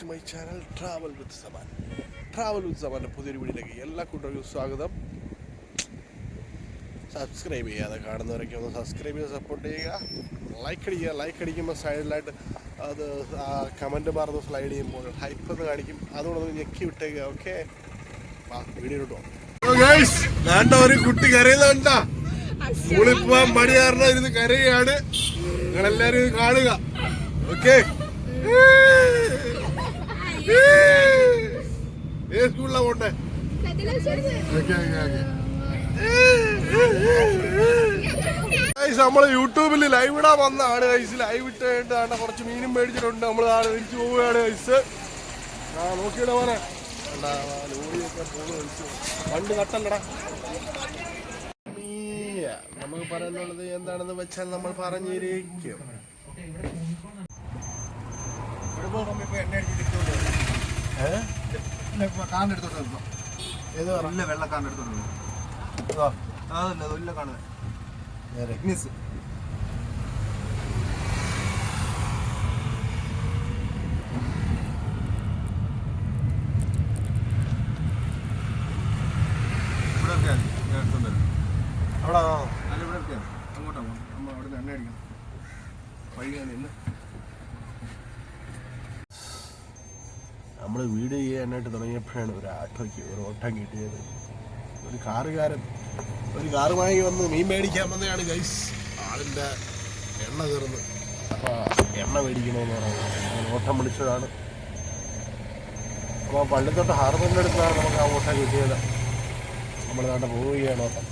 To my channel travel with സമാൻ്റെ പുതിയൊരു വീഡിയോയിലേക്ക് എല്ലാ കൂട്ടർക്കും സ്വാഗതം. സബ്സ്ക്രൈബ് ചെയ്യാതെ കാണുന്നവരൊക്കെ ഒന്ന് സബ്സ്ക്രൈബ് ചെയ്ത് സപ്പോർട്ട് ചെയ്യുക. ലൈക്ക് അടിക്കുമ്പോൾ സൈഡിലായിട്ട് അത് ആ കമൻറ്റ് പറഞ്ഞ് സ്ലൈഡ് ചെയ്യുമ്പോൾ ഹൈപ്പ് എന്ന് കാണിക്കും, അതുകൊണ്ട് ഒന്ന് ഞെക്കി വിട്ടേക്കുക. ഓക്കെ, വീഡിയോ ഇട്ടോ. വേണ്ട, ഒരു കുട്ടി കരയുന്നുണ്ട, സ്കൂളിൽ പോവാൻ മടി കാരണം ഇരുന്ന് കരയുകയാണ്. നിങ്ങളെല്ലാവരും ഇത് കാണുക. ഓക്കെ, ഏത് സ്കൂളിലാ പോണ്ടേ? നമ്മള് യൂട്യൂബിൽ ലൈവ് ഇടാൻ വന്നതാണ് ഗൈസ്. ലൈവ് ഇട്ടാണ്ട് കുറച്ച് മീനും മേടിച്ചിട്ടുണ്ട്. നമ്മൾ തിരിച്ചു പോവുകയാണ് ഗൈസ്. നോക്കിയിട പോലെ ലോറിയൊക്കെ പോകുന്നു ഗൈസ്. വണ്ടി നട്ടല്ലടാ. നമുക്ക് പറയുന്നുള്ളത് എന്താണെന്ന് വെച്ചാൽ നമ്മൾ പറഞ്ഞിരിക്കും. നമ്മൾ വീഡിയോ ചെയ്യാനായിട്ട് തുടങ്ങിയപ്പോഴാണ് ഒരു ആട്ടോയ്ക്ക് ഒരു ഓട്ടം കിട്ടിയത്. ഒരു കാറ് വാങ്ങി വന്ന് മീൻ മേടിക്കാൻ വന്നതാണ് ഗൈസ്. ആളിൻ്റെ എണ്ണ തീർന്ന്, അപ്പോൾ എണ്ണ മേടിക്കണമെന്ന് പറയുന്നത് ഓട്ടം വിളിച്ചതാണ്. അപ്പോൾ പള്ളിത്തൊട്ട് ഹാർബറിൻ്റെ അടുത്താണ് നമുക്ക് ആ ഓട്ടം കിട്ടിയത്. നമ്മൾ നാട്ടെ പോവുകയാണ് ഓട്ടം.